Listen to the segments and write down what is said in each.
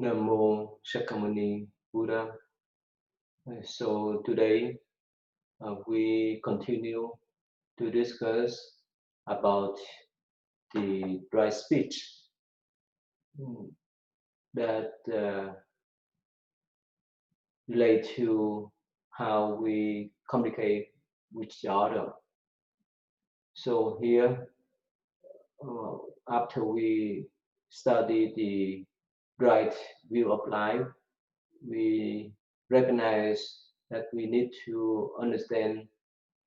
Namo Shakyamuni Buddha. So today we continue to discuss about the right speech mm, that relate to how we communicate with each other. So here, uh, after we study the right view of life, we recognize that we need to understand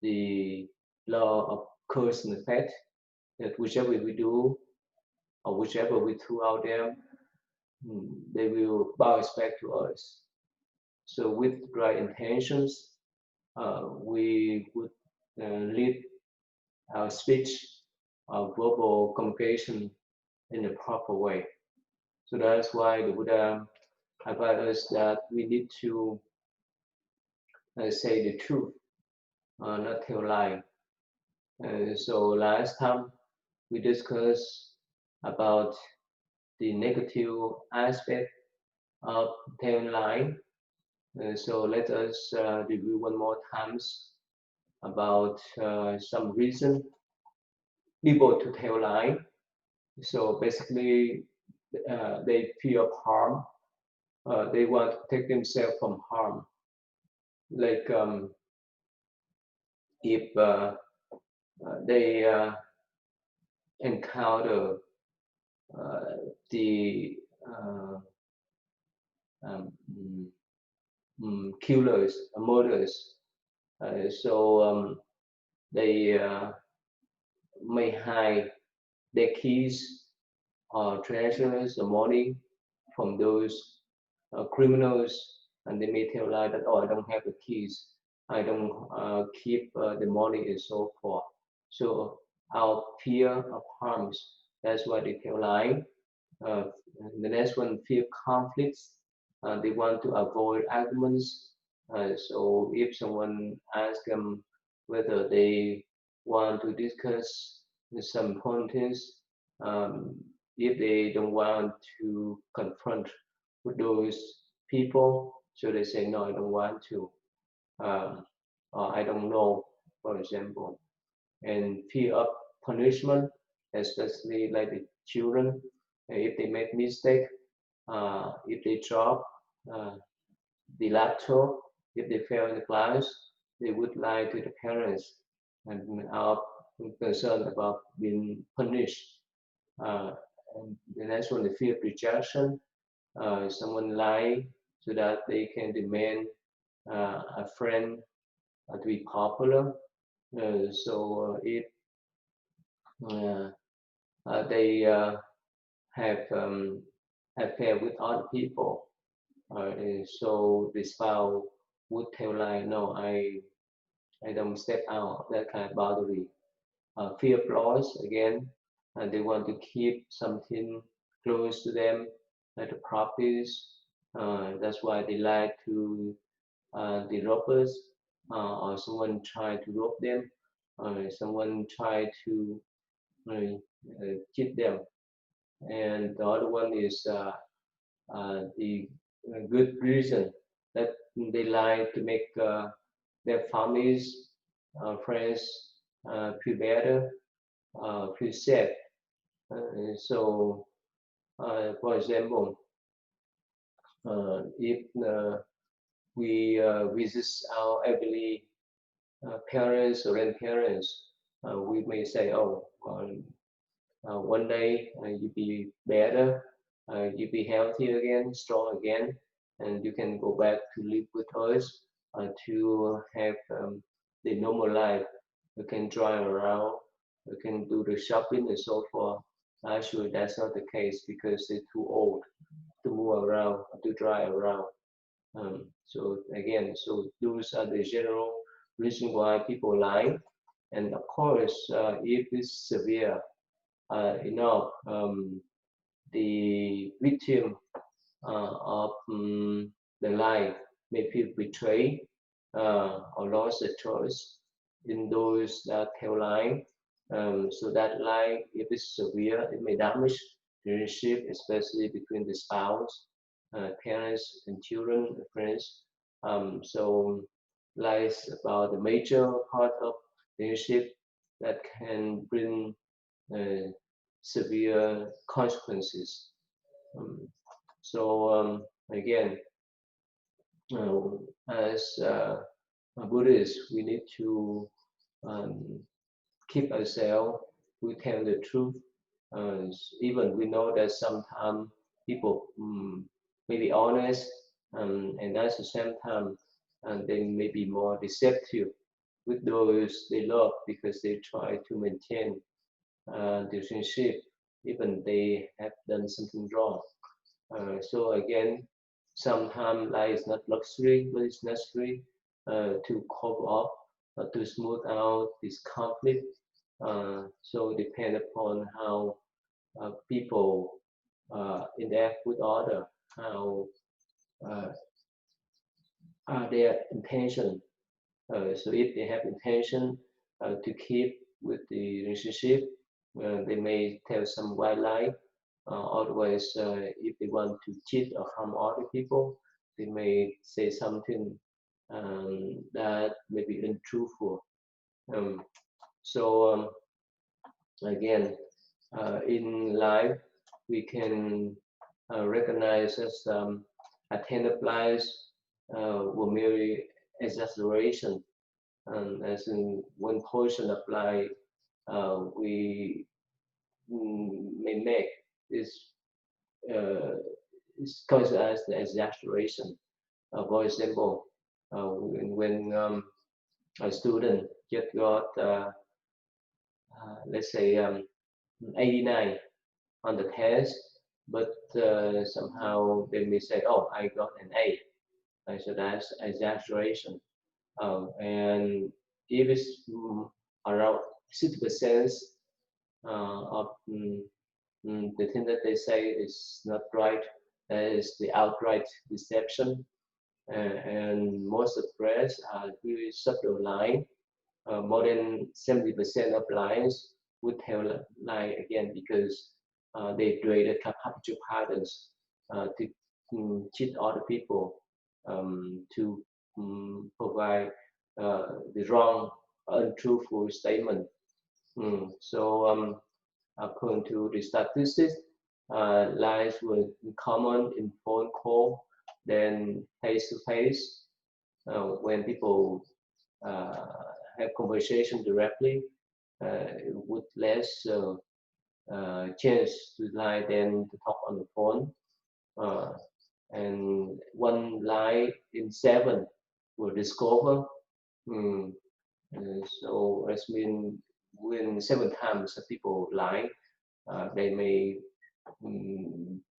the law of cause and effect, that whichever we do or whichever we throw out there, they will bounce back to us. So with right intentions, we would lead our speech, our verbal communication in a proper way. So that's why the Buddha advised us that we need to say the truth, not tell lie. So last time we discussed about the negative aspect of telling lie. So let us review one more times about some reason people to tell lie. So basically, they fear of harm. They want to protect themselves from harm. Like if they encounter the um, killers, murders, so they may hide their keys or treasures or money from those criminals, and they may tell lie that, oh, I don't have the keys, I don't keep the money and so forth. So our fear of harms, that's why they tell lie. uh, the next one, fear conflicts. They want to avoid arguments. So if someone asks them whether they want to discuss some points, um, if they don't want to confront with those people, so they say no, I don't want to, um, or I don't know, for example. And fear of punishment, especially like the children, if they make mistake, if they drop uh, the laptop, if they fail in the class, they would lie to the parents and are concerned about being punished. Uh, and the next one, the fear of rejection. Someone lie so that they can demand a friend to be popular. So if uh, they have affair with other people, so the spouse would tell like, no, I don't step out of that kind of boundary. Fear of loss again, and they want to keep something close to them, like the properties. That's why they like to the robbers, or someone try to rob them, someone try to cheat them. And the other one is the good reason that they like to make their families, friends feel better, feel safe. So, for example, if we visit our elderly parents or grandparents, we may say, oh, one day you be better, you be healthy again, strong again, and you can go back to live with us, to have the normal life. You can drive around, you can do the shopping and so forth. Actually, that's not the case because they're too old to move around, to drive around. So again, so those are the general reason why people lie. And of course, if it's severe enough, the victim of the lie may feel betrayed or lost the trust in those that tell lie. So that lie, if it's severe, it may damage the relationship, especially between the spouse. parents and children, friends. So lies about the major part of relationship that can bring uh, severe consequences. Um, so again, as Buddhists, we need to um, keep ourselves. We tell the truth. Uh, Even we know that sometimes people may be honest, and at the same time, they may be more deceptive with those they love because they try to maintain the relationship, even they have done something wrong. So again, sometimes life is not luxury, but it's necessary to cope up, to smooth out this conflict. So depend upon how people interact with other, how uh, are their intention. So if they have intention to keep with the relationship, they may tell some white lie. Otherwise, if they want to cheat or harm other people, they may say something that may be untruthful. Um, so again, in life, we can recognize as attentive lies were merely exaggeration, as in one portion of life we may make is uh, is considered as the exaggeration. For example, when a student just got let's say 89 on the test, but somehow they may say, "Oh, I got an A." So that's exaggeration. And if it's around 60% of the thing that they say is not right, that is the outright deception. And most of the press are really subtle lie. More than 70% of lies would tell lie again because they created habitual patterns to cheat other people, to provide the wrong, untruthful statement. So according to the statistics, lies were common in phone call than face to face. When people uh, have conversation directly, would less chance to lie than to talk on the phone. Uh, and one lie in seven will discover. Mm, so that means when 7 times people lie, they may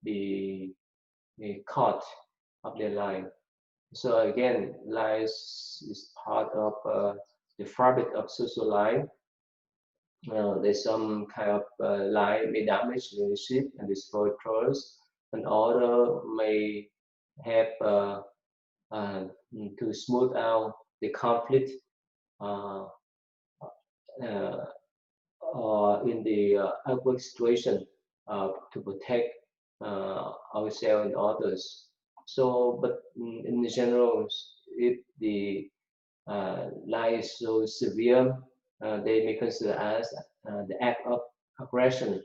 be caught of their lie. So again, lies is part of the fabric of social life. There's some kind of lie may damage relationship and destroy trust, and other may have uh, to smooth out the conflict uh, uh, in the awkward situation to protect ourselves and others. So, but in general, if the lie is so severe, they may consider as the act of aggression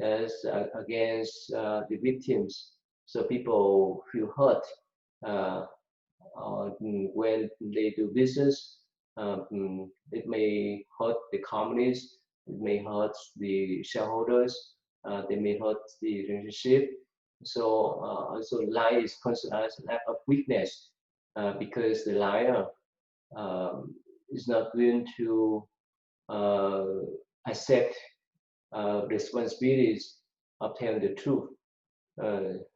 as against the victims. So people feel hurt uh, when they do business. It may hurt the companies, it may hurt the shareholders, they may hurt the relationship. So also lie is considered as an act of weakness because the liar um, is not willing to uh, accept responsibilities of telling the truth.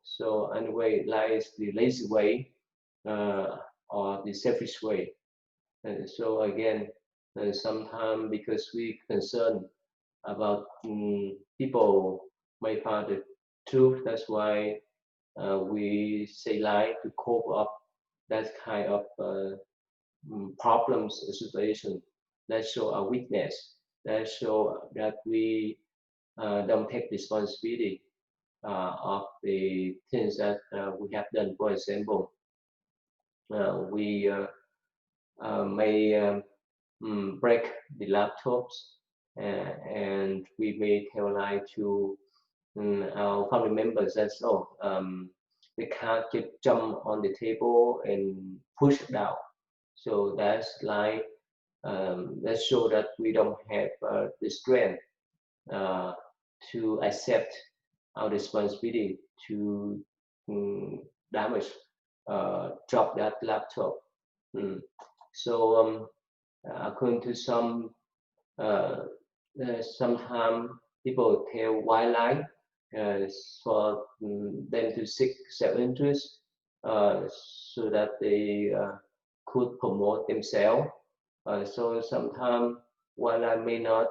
So anyway, lie is the lazy way uh, or the selfish way. So again, sometimes because we concerned about people may find the truth, that's why we say lie to cope up that kind of problems situation that show our weakness, that show that we don't take responsibility. of the things that we have done. For example, we may break the laptops, and we may tell lie to our family members that we can't just jump on the table and push it down. So that's like that show that we don't have the strength uh, to accept our responsibility to um, damage, drop that laptop. Mm. So according to some, uh, sometimes people tell white lie uh, for them to seek self-interest, uh, so that they could promote themselves. So sometimes white lie may not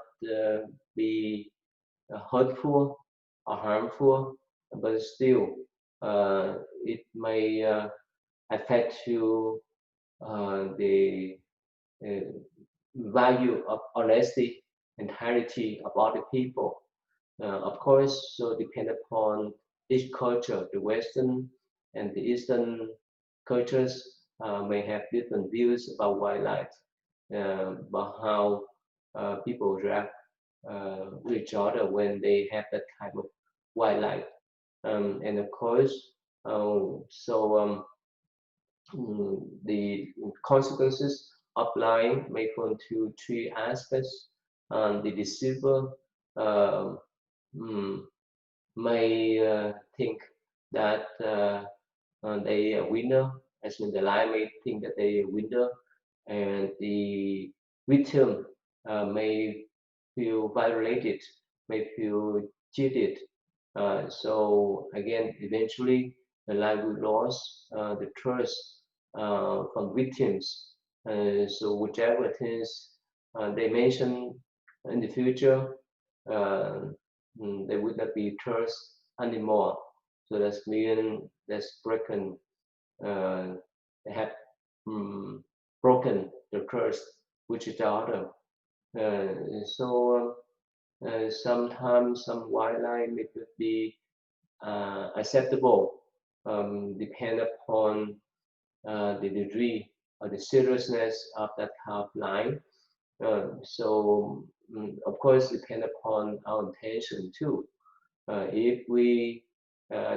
be hurtful or harmful, but still it may affect you the uh, value of honesty and integrity of other people. Of course, so depend upon each culture, the Western and the Eastern cultures may have different views about wildlife, about how people react with each other when they have that kind of wildlife. And of course, so the consequences of lying may fall into three aspects. The deceiver uh, mm, may think that they are winner, as in the lie may think that they are winner, and the victim may feel violated, may feel cheated. So again, eventually, the lie will lose the trust from victims. So whichever things they mention in the future, uh, they would not be trust anymore. So that's mean that's broken. They have um, broken the trust with each other. So sometimes some wildlife may be acceptable, depend upon the degree or the seriousness of that kind of line. So of course depend upon our intention too. If we uh,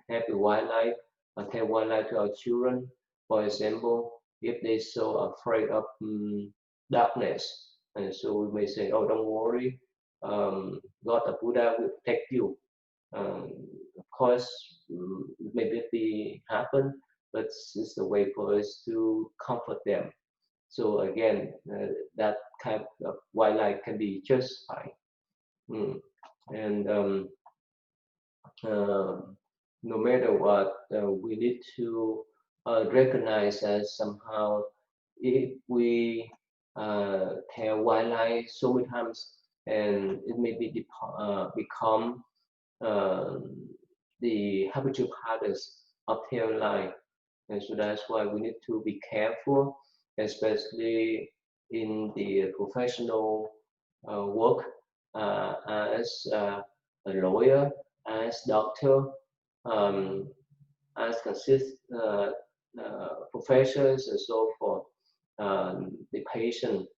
have the wildlife, tell wildlife to our children, for example, if they so afraid of darkness, and so we may say, oh, don't worry, God the Buddha will protect you. Um, of course, maybe it be happen, but it's a way for us to comfort them. So again, that kind of wildlife can be justified. Mm. And no matter what, we need to recognize that somehow if we tell white lie so many times, and it may be become um, the habitual patterns of telling lie. And so that's why we need to be careful, especially in the professional work as a lawyer, as doctor, um, as professors and so forth. The patient,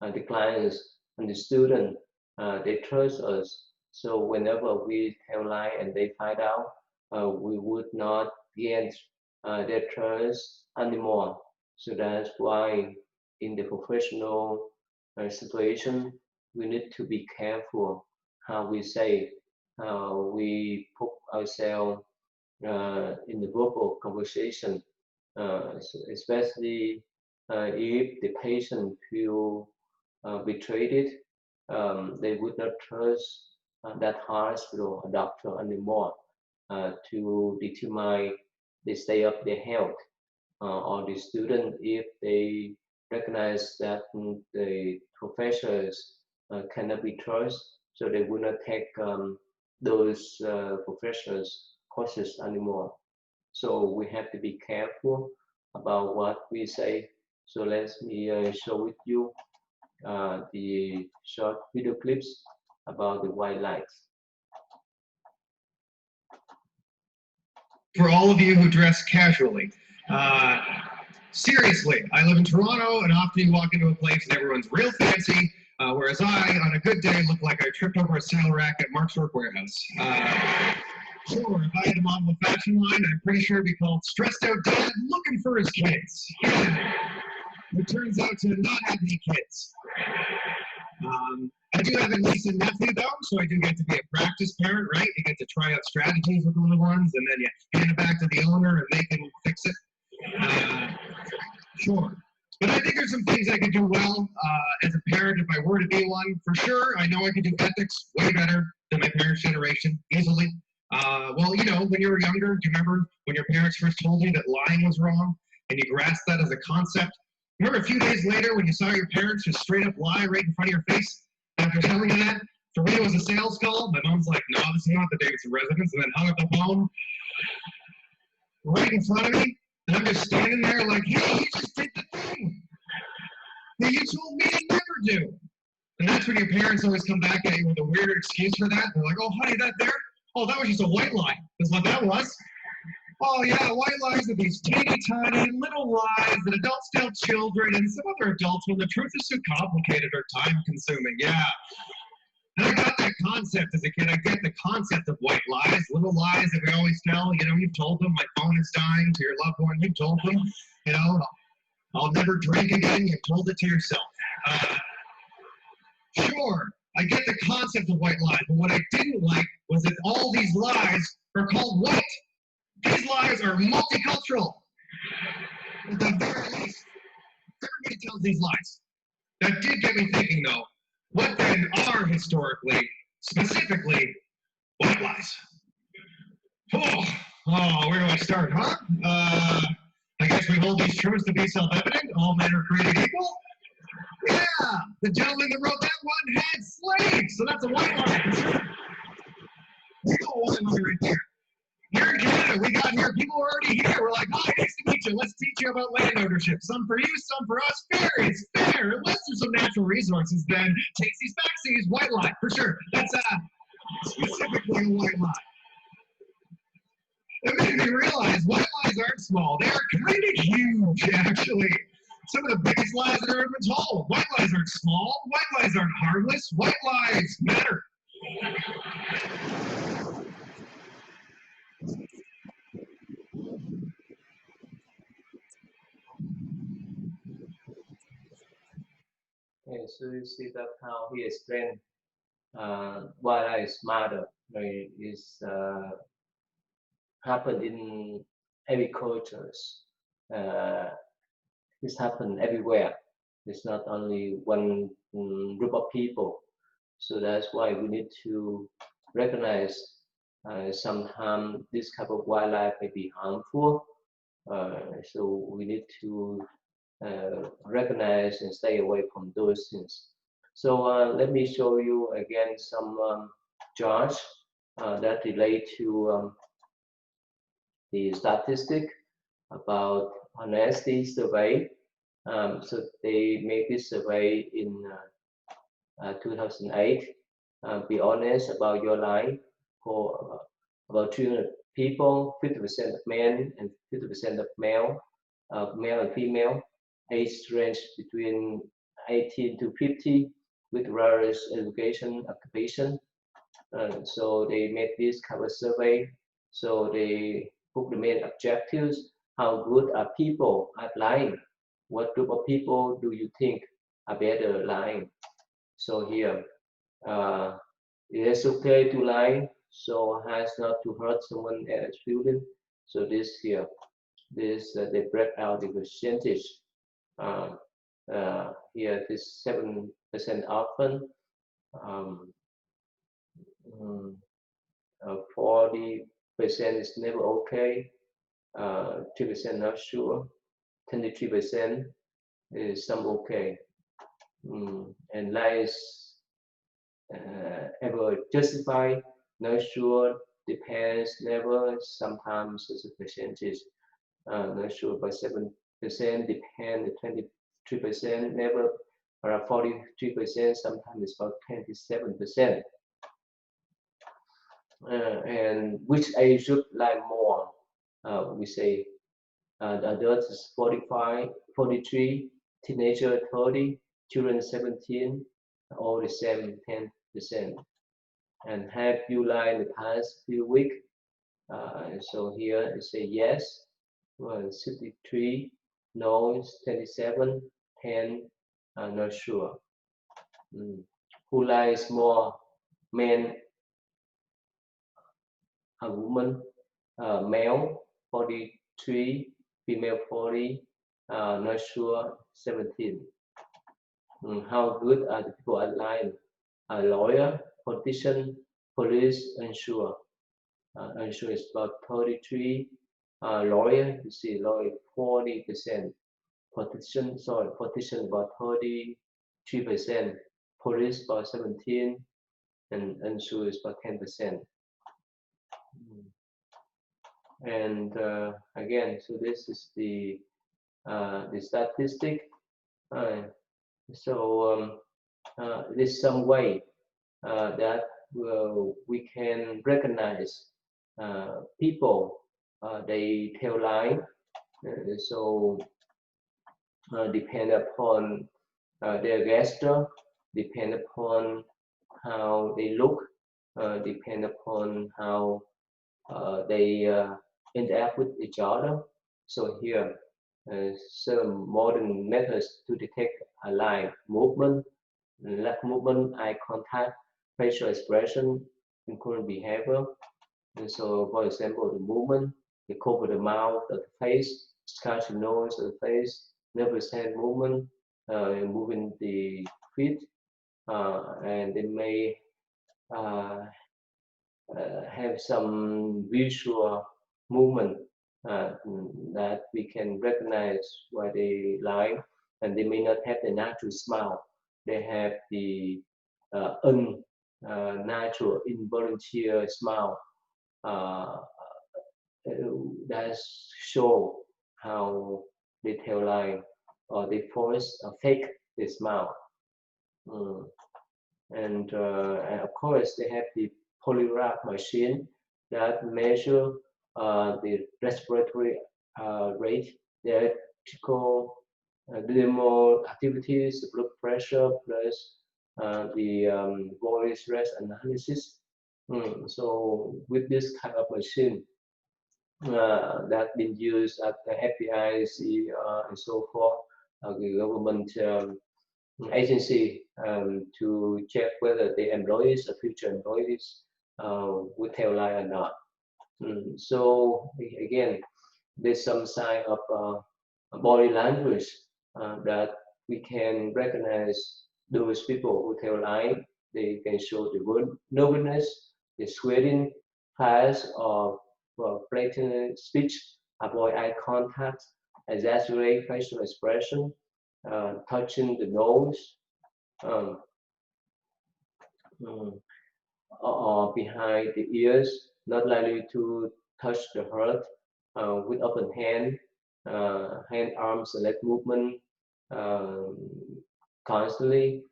the clients, and the student, they trust us. So whenever we tell lie and they find out, we would not gain their trust anymore. So that's why in the professional situation, we need to be careful how we say, how we put ourselves in the verbal conversation, especially if the patient feel betrayed, they would not trust that hospital or doctor anymore to determine the state of their health, or the student if they recognize that the professors cannot be trusted, so they will not take those professors courses anymore. So we have to be careful about what we say. So let me show with you the short video clips about the white lights. For all of you who dress casually. Seriously, I live in Toronto, and often you walk into a place and everyone's real fancy, whereas I, on a good day, look like I tripped over a sale rack at Mark's Work Warehouse. Sure, if I had to model a fashion line, I'm pretty sure it'd be called Stressed Out Dad Looking for His Kids. It turns out to not have any kids. I do have a niece and nephew, though, so I do get to be a practice parent, right? You get to try out strategies with the little ones, and then you hand it back to the owner, and they can fix it. Sure. But I think there's some things I could do well as a parent if I were to be one. For sure, I know I could do ethics way better than my parents' generation, easily. Well, you know, when you were younger, do you remember when your parents first told you that lying was wrong, and you grasped that as a concept? Remember a few days later when you saw your parents just straight up lie right in front of your face after telling you that? For me, it was a sales call. My mom's like, no, this is not the Davidson residence, and then hung up the phone right in front of me. And I'm just standing there like, hey, you just did the thing that you told me to never do. And that's when your parents always come back at you with a weird excuse for that. They're like, oh, honey, that there? Oh, that was just a white lie. That's what that was. Oh, yeah, white lies are these teeny tiny little lies that adults tell children and some other adults when the truth is too complicated or time consuming. Yeah. And I got that concept as a kid. I get the concept of white lies, little lies that we always tell. You know, you've told them my phone is dying to your loved one. You've told them, you know, I'll never drink again. You've told it to yourself. Sure, I get the concept of white lies, but what I didn't like was that all these lies are called white. These lies are multicultural. At the very least, everybody tells these lies. That did get me thinking, though. What then are historically, specifically, white lies? Oh, where do I start, huh? I guess we hold these truths to be self-evident. All men are created equal. Yeah, the gentleman that wrote that one had slaves, so that's a white lie for sure. That's a white lie right there. Here in Canada, we got here, people are already here. We're like, hi, nice to meet you. Let's teach you about land ownership. Some for you, some for us. Fair is fair. Unless there's some natural resources, then takesies, backsies, white lie, for sure. That's specifically a white lie. It made me realize white lies aren't small. They are kind of huge, actually. Some of the biggest lies that have ever been told. White lies aren't small. White lies aren't harmless. White lies matter. Okay, so you see that how he explained why lies matter. Right, is happened in every cultures. Uh, this happen everywhere. It's not only one group of people. So that's why we need to recognize sometimes this type of wildlife may be harmful. So we need to recognize and stay away from those things. So let me show you again some charts that relate to the statistic about honesty survey. So they made this survey in 2008. Be honest about your life for about 200 people, 50% of men and 50% of male, male and female, age range between 18 to 50, with various education, occupation. So they made this cover survey. So they put the main objectives. How good are people at lying? What group of people do you think are better lying? So here, it is okay to lie, so as not to hurt someone else feeling. So this here, this they break out the percentage. Uh, Here, this 7% often, um, 40% is never okay, 3% not sure, 23% is some okay, and lies ever justified, not sure, depends, never, sometimes as a percentage, not sure by 7%, depend 23%, never, or 43%, sometimes it's about 27%. And which age should lie more? we say the adults is 45, 43, teenager 30, children 17, all the same 10%. And have you lied in the past few weeks? So here it say yes, 63, no, 27, 10, not sure. Who lies more, men or woman? Male 43, female 40, not sure 17. How good are the people at lying? A lawyer, politician, police, unsure. Unsure is about 33. Lawyer, you see, lawyer 40%. Politician about 33%. Police about 17, and unsure is about 10%. And again, so this is the statistic. So there's some way that we can recognize people they tell lie. So depend upon their gesture, depend upon how they look, depend upon how they interact with each other. So here, some modern methods to detect a lie: movement, leg movement, eye contact, facial expression, including behavior. And so, for example, the movement, they cover the mouth of the face, scratch the nose of the face, nervous hand movement, moving the feet, and they may uh, have some visual movement that we can recognize why they lie, and they may not have the natural smile. They have the unnatural, involuntary smile. Uh, that show how they tell lie or they force or fake the smile. Mm. And of course, they have the polygraph machine that measure the respiratory rate, the electrical demo activities, blood pressure, plus the voice rest analysis. So with this kind of machine that been used at the FBI, and so forth, the government agency to check whether the employees or future employees would tell lie or not. So again, there's some sign of body language that we can recognize those people who tell lie. They can show the nervousness, the sweating, fast or blatant speech, avoid eye contact, exaggerate facial expression, touching the nose, um, mm, or behind the ears, not likely to touch the heart, with open hand, arms, and leg movement um, constantly,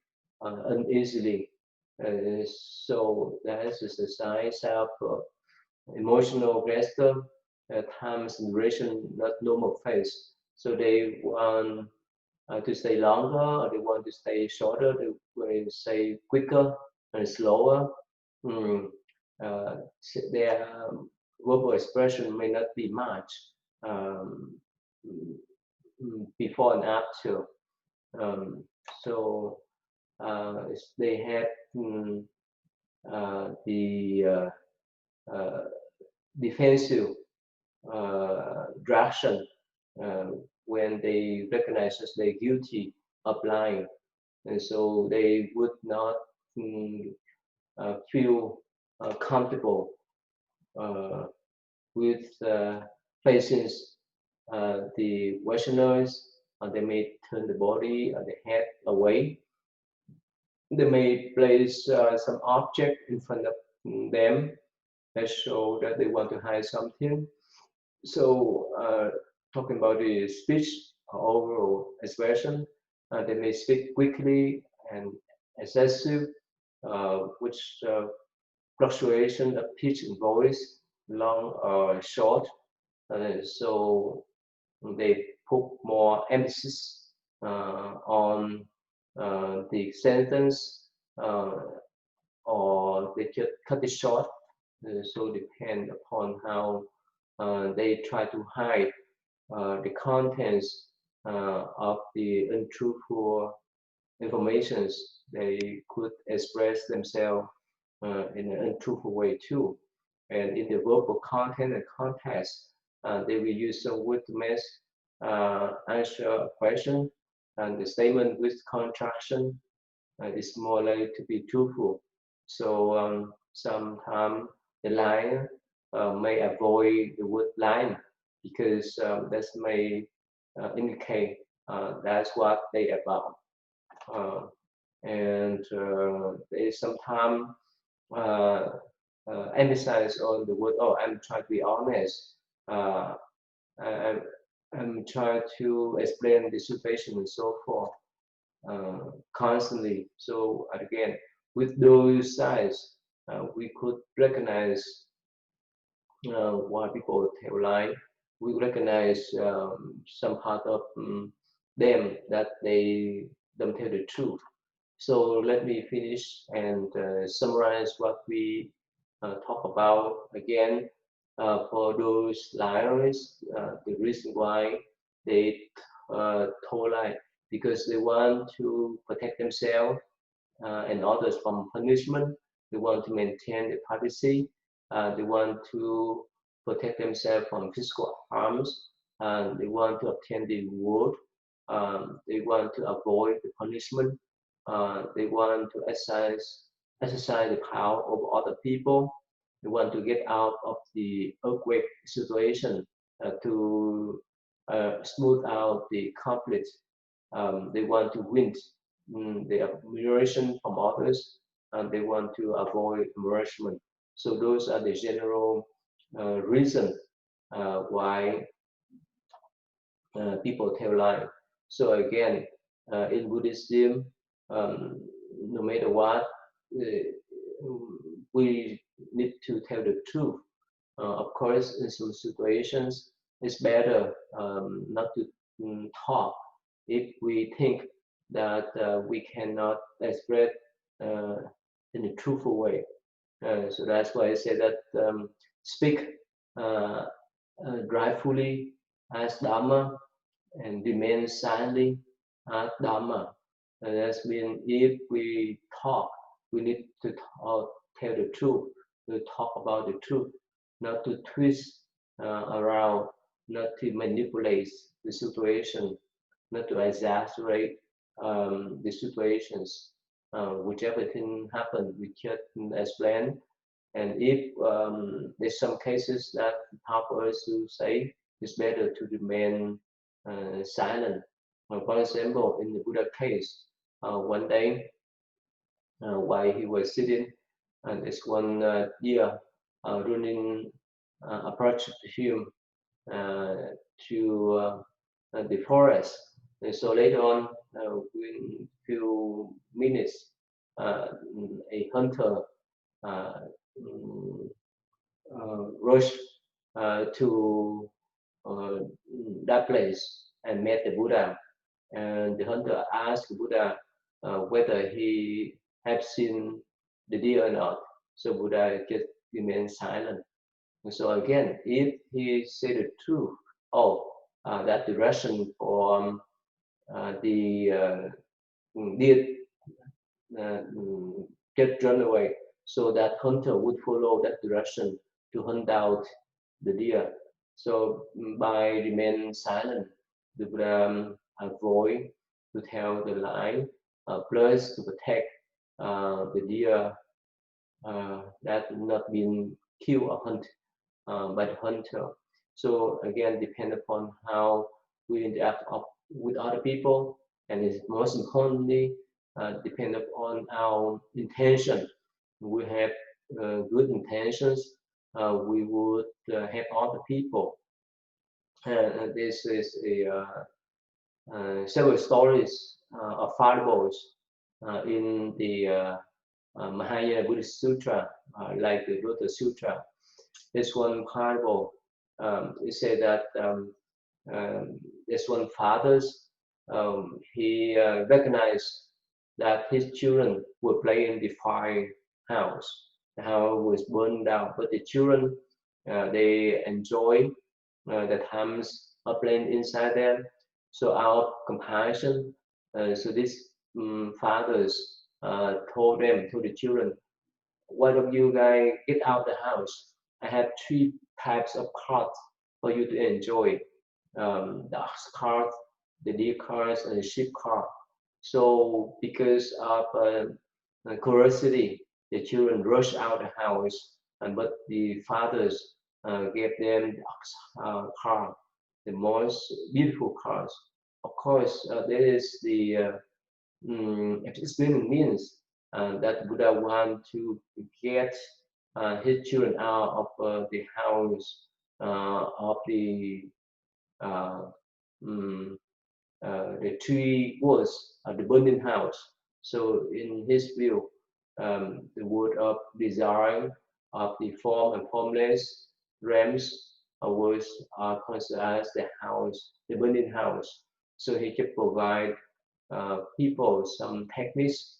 uneasily. So that is a sign of emotional gesture, time duration, not normal face. So they want to stay longer, or they want to stay shorter, they will say quicker and slower. Mm, uh, their verbal expression may not be much um, before and after. Um, so they have the uh, defensive reaction uh, when they recognize that they're guilty of lying, and so they would not feel comfortable uh, with facing the Westerners. They may turn the body or the head away. They may place some object in front of them that show that they want to hide something. So, talking about the speech or overall expression, they may speak quickly and excessive, which fluctuation of pitch and voice, long or short, So they put more emphasis on the sentence, or they just cut it short. So depend upon how they try to hide the contents of the untruthful informations. They could express themselves in an untruthful way too. And in the verbal content and context, they will use some word to answer a question, and the statement with contraction is more likely to be truthful. So sometimes the liar may avoid the word lying because that may indicate that's what they about. Uh, and they sometimes uh, emphasize on the word, oh, I'm trying to be honest. Uh, I, I'm trying to explain the situation and so forth constantly. So again, with those sides, we could recognize why people tell lie. We recognize some part of them that they don't tell the truth. So let me finish and summarize what we talk about again. For those liars, the reason why they told lie because they want to protect themselves and others from punishment. They want to maintain their privacy. They want to protect themselves from physical harms. They want to obtain the reward. They want to avoid the punishment. They want to exercise the power over other people. They want to get out of the earthquake situation to smooth out the conflict. They want to win the admiration from others, and they want to avoid embarrassment. So those are the general reason why people tell lie. So again, in Buddhism, um, no matter what, we need to tell the truth. Of course, in some situations, it's better not to talk if we think that we cannot express uh, in a truthful way. So that's why I say that speak uh, rightfully as Dharma and remain silently as Dharma. That means if we talk, we need to tell the truth, to talk about the truth, not to twist around, not to manipulate the situation, not to exaggerate the situations. Whichever thing happen, we can explain. And if there's some cases that help us to say, it's better to remain silent. For example, in the Buddha case, one day while he was sitting, and this one deer running approached him uh, to the forest. And so later on, in few minutes, a hunter uh, mm, rushed to uh, that place and met the Buddha. And the hunter asked the Buddha whether he had seen the deer or not. So Buddha just remained silent. And so again, if he said the truth, oh, that direction for the deer get run away, so that hunter would follow that direction to hunt out the deer. So by remaining silent, the Buddha avoid to tell the lie, plus to protect the deer that not been killed or hunted by the hunter. So again, depend upon how we interact with other people, and it's most importantly depend upon our intention. We have good intentions, we would help other people. And this is several stories of parables in the Mahayana Buddhist Sutra, like the Lotus Sutra. This one parable He said that this one father's he recognized that his children were playing the fire house. The house was burned down, but the children they enjoy the times of playing inside there. So out of compassion, so these fathers told the children, why don't you guys get out of the house? I have three types of cards for you to enjoy. The ox card, the deer cards, and the sheep card. So because of curiosity, the children rush out the house, and but the fathers gave them the ox card, the most beautiful cards. Of course, there is the experience means that Buddha want to get his children out of the house of uh, mm, the three words of the burning house. So in his view, the word of desire of the form and formless realms was considered as the house, the burning house. So he can provide people some techniques,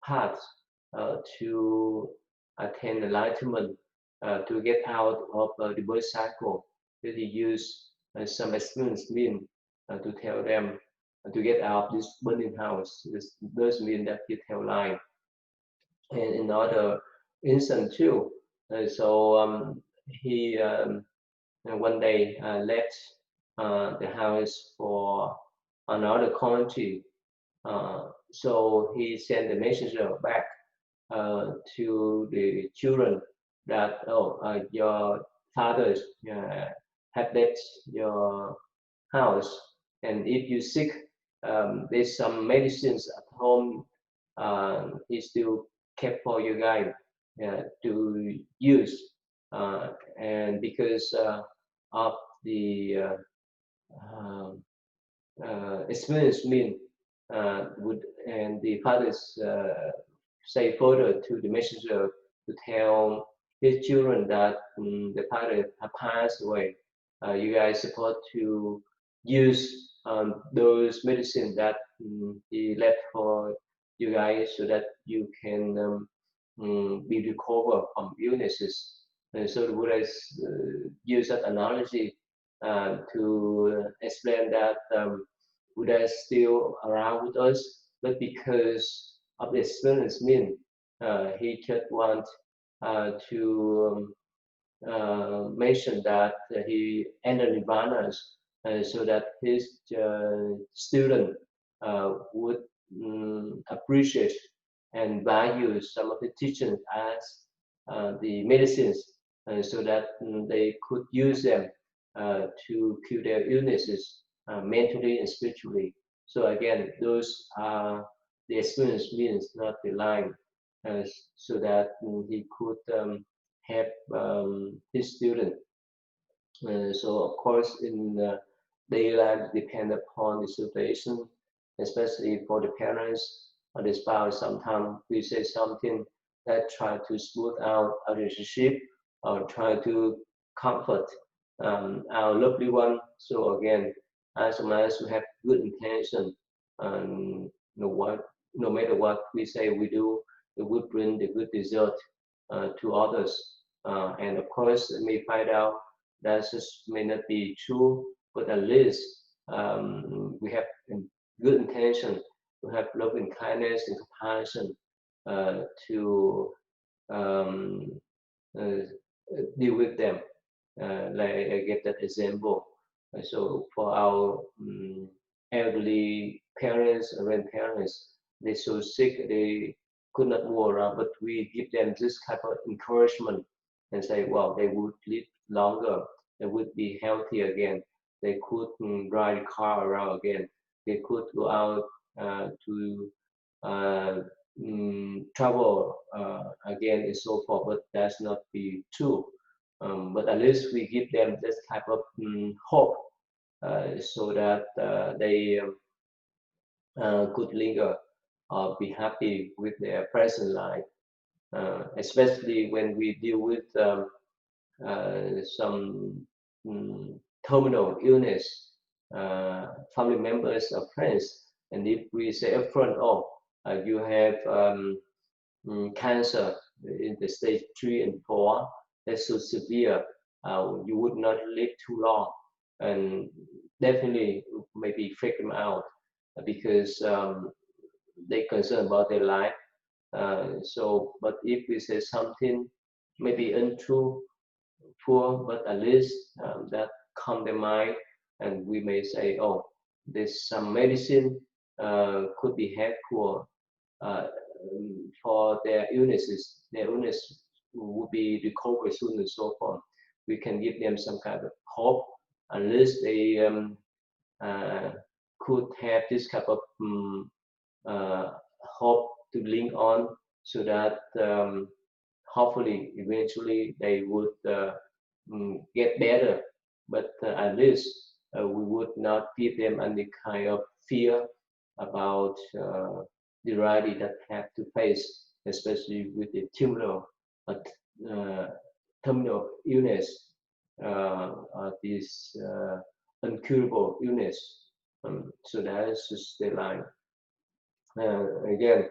paths to attain enlightenment, to get out of the birth cycle. That he use some experience mean to tell them to get out of this burning house. This does mean that you tell lie. And in other instance too, he one day left the house for another country. So he sent the messenger back to the children that your fathers have left your house, and if you sick, there's some medicines at home. He still kept for you guys to use, and because of the um, experience mean would and the fathers say further to the messenger to tell his children that the father have passed away. You guys supposed to use those medicine that he left for you guys so that you can be recovered from illnesses. And so the Buddha use that analogy to explain that Buddha is still around with us, but because of the experience mean, he just want to mention that he entered nirvana so that his student would appreciate and value some of the teachings as the medicines so that they could use them to cure their illnesses mentally and spiritually. So again, those are the experience means, not the line, uh, so that he could help his student. So of course, in daily life, depend upon the situation, especially for the parents or the spouse. Sometimes we say something that try to smooth out our relationship or try to comfort our lovely one. So again, as long as we have good intention, no what, no matter what we say we do, it will bring the good result to others. And of course, we may find out that just may not be true, but at least we have good intention, we have love and kindness and compassion to um, uh, deal with them. Like I get that example. So for our elderly parents or grandparents, they're so sick they could not move around, but we give them this type of encouragement and say, well, they would live longer, they would be healthy again, they could drive the car around again, they could go out to uh, travel again and so forth, but that's not be true. But at least we give them this type of hope so that they could linger or be happy with their present life, especially when we deal with some terminal illness, family members or friends, and if we say upfront, oh, you have cancer in the stage 3 and 4, that's so severe, you would not live too long, and definitely maybe freak them out because they concerned about their life. So, but if we say something maybe untrue, poor, but at least that calm their mind, and we may say, oh, there's some medicine could be helpful uh, for their illnesses. Their illness would be recovered soon and so forth. We can give them some kind of hope, unless they uh, could have this kind of uh, hope to link on, so that hopefully eventually they would get better. But at least we would not give them any kind of fear about the reality that have to face, especially with the uh, uh, terminal illness, this uncurable illness. So that is just the line. Again,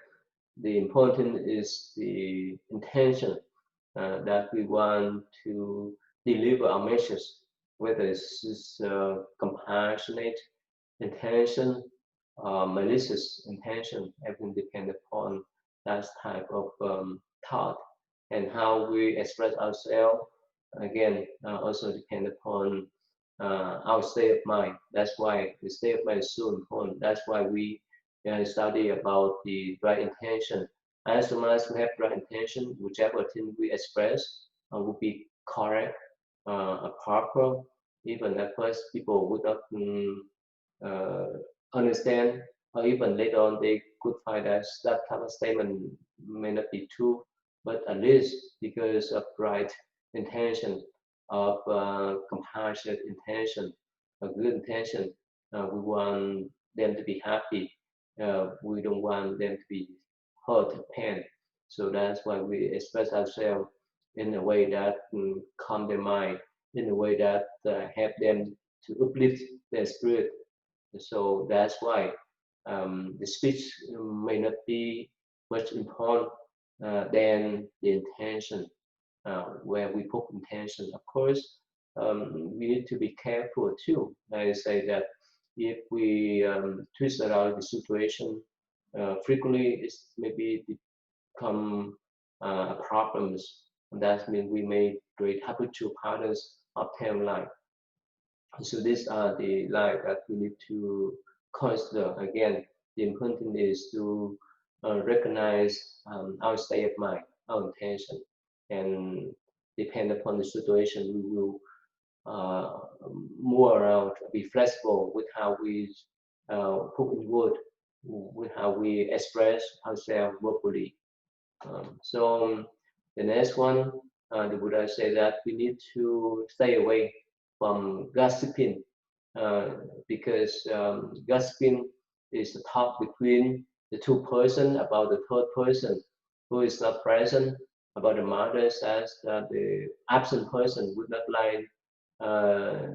the important is the intention that we want to deliver our message, whether it's compassionate intention, malicious intention, everything depends upon that type of thought, and how we express ourselves. Again, also depend upon our state of mind. That's why the state of mind is so important. That's why we study about the right intention. As long as we have right intention, whichever thing we express will be correct, proper. Even at first, people would not uh, understand, or even later on they could find that that type of statement may not be true, but at least because of right intention, of compassionate intention, a good intention, we want them to be happy. We don't want them to be hurt, pain. So that's why we express ourselves in a way that calm their mind, in a way that help them to uplift their spirit. So that's why the speech may not be much important than the intention, where we put intention. Of course, we need to be careful too. I say that if we twist around the situation frequently, it's maybe become problems. That means we may create habitual patterns of time life. So these are the life that we need to consider. Again, the important is to recognize our state of mind, our intention, and depend upon the situation, we will uh, move around, be flexible with how we put in word, with how we express ourselves verbally. So the next one, the Buddha say that we need to stay away from gossiping, uh, because gossiping is the talk between the two person about the third person who is not present. About the mother says that the absent person would not like uh,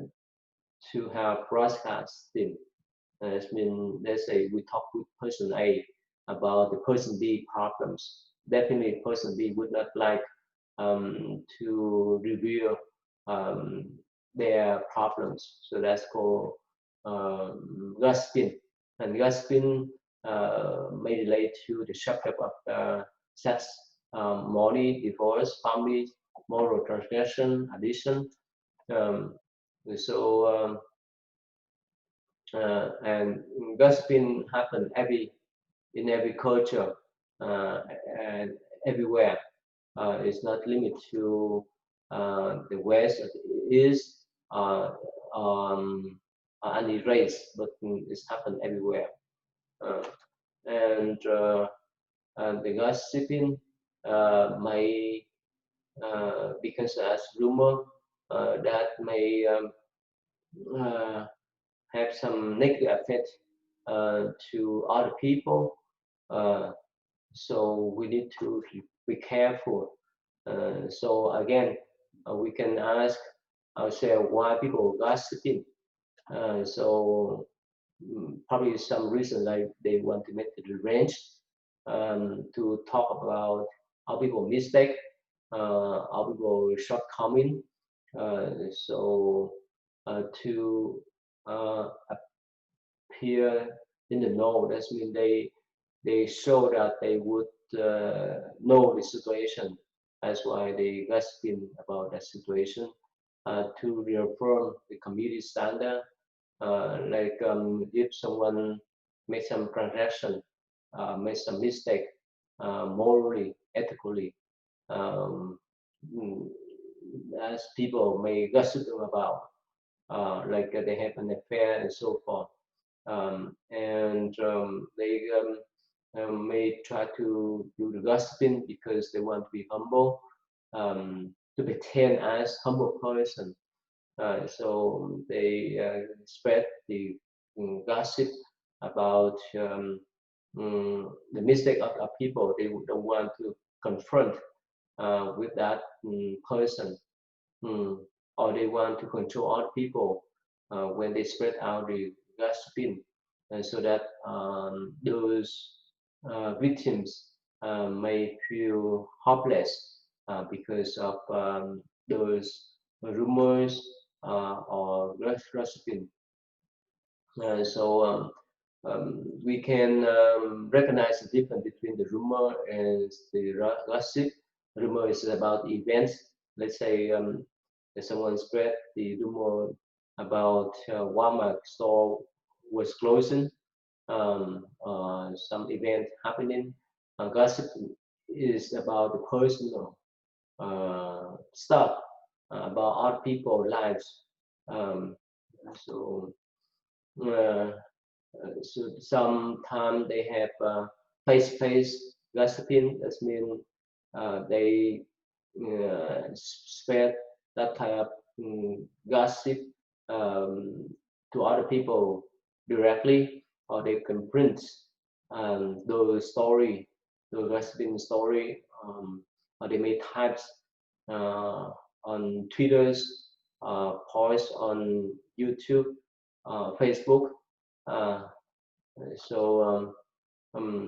to have broadcasting. It means, let's say we talk with person A about the person B problems. Definitely, person B would not like to reveal um, their problems. So that's called gossiping. And gossiping may relate to the subject of sex, money, divorce, family, moral transgression, addiction. Um, so and gossiping happen in every culture and everywhere. It's not limited to the West or the East, uh, um, any race, but it's happened everywhere. Uh, and the gossiping may be considered as rumor that may uh, have some negative effect to other people. Uh, so we need to be careful. So again, we can ask ourselves why people gossiping. So probably some reason like they want to make the revenge, to talk about how people mistake, how people shortcoming. So to appear in the know, that means they show that they would know the situation. That's why they gossiping about that situation, to reaffirm the community standard. Like if someone make some transaction, make some mistake, morally, ethically, um, mm, as people may gossip about, like they have an affair and so forth, and they may try to do the gossiping because they want to be humble, to pretend as humble person. So they spread the gossip about the mistake of people. They don't want to confront with that person, mm, or they want to control other people when they spread out the gossiping, and so that those victims may feel hopeless because of those rumors or gossiping. So we can recognize the difference between the rumor and the gossip. Rumor is about events. Let's say if someone spread the rumor about Walmart store was closing, some event happening. Gossip is about the personal stuff, about other people's lives. Um, so uh, so sometimes they have face-to-face gossiping. That means they spread that type of gossip um, to other people directly, or they can print those story, those gossiping story, or they make types on Twitter's, posts on YouTube, Facebook. Uh,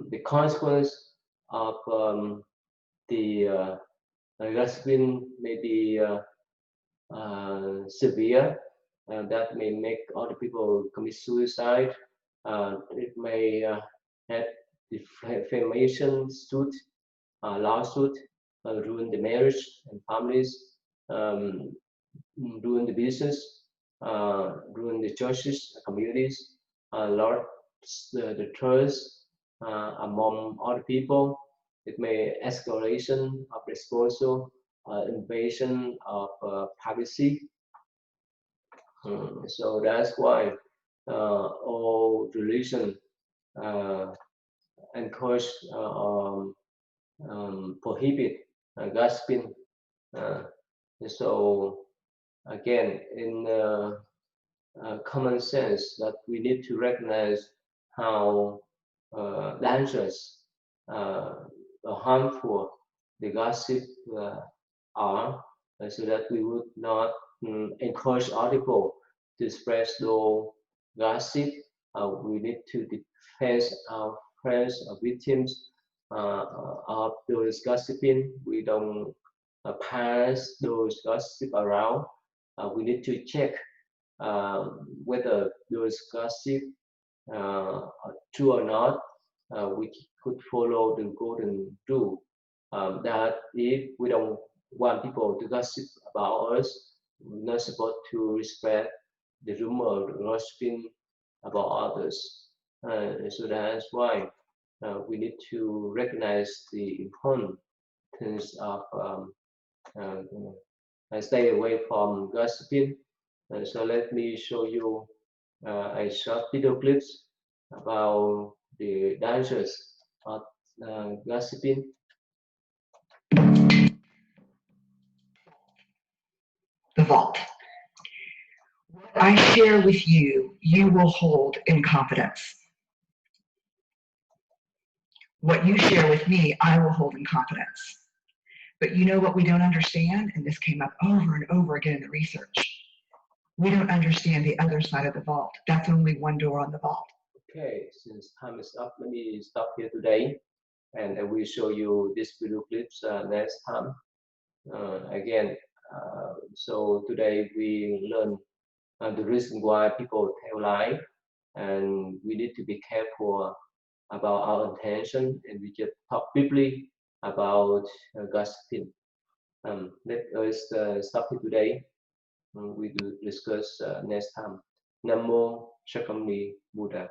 the consequence of the gossiping may be severe. That may make other people commit suicide. It may have defamation suit, lawsuit, ruin the marriage and families, um, ruin the business, ruin the churches, communities, lost the trust among other people. It may escalation of disposal, invasion of privacy. So that's why all religion uh, encourage prohibit gossiping. Uh, so again, in common sense, that we need to recognize how dangerous, harmful the gossip are, so that we would not encourage other people to spread those gossip. We need to defend our friends or victims of those gossiping. We don't pass those gossip around. We need to check whether those gossip are true or not. We could follow the golden rule, that if we don't want people to gossip about us, we're not supposed to spread the rumor, gossiping about others. So that's why we need to recognize the importance of stay away from gossiping. So let me show you a short video clips about the dangers of gossiping. The vault. What I share with you, you will hold in confidence. What you share with me, I will hold in confidence. But you know what we don't understand? And this came up over and over again in the research. We don't understand the other side of the vault. That's only one door on the vault. Okay, since time is up, let me stop here today, and I will show you this video clips next time. Again, so today we learn the reason why people tell lie, and we need to be careful about our intention, and we just talk briefly about gossiping. Let us stop here today. We will discuss next time. Namo Shakyamuni Buddha.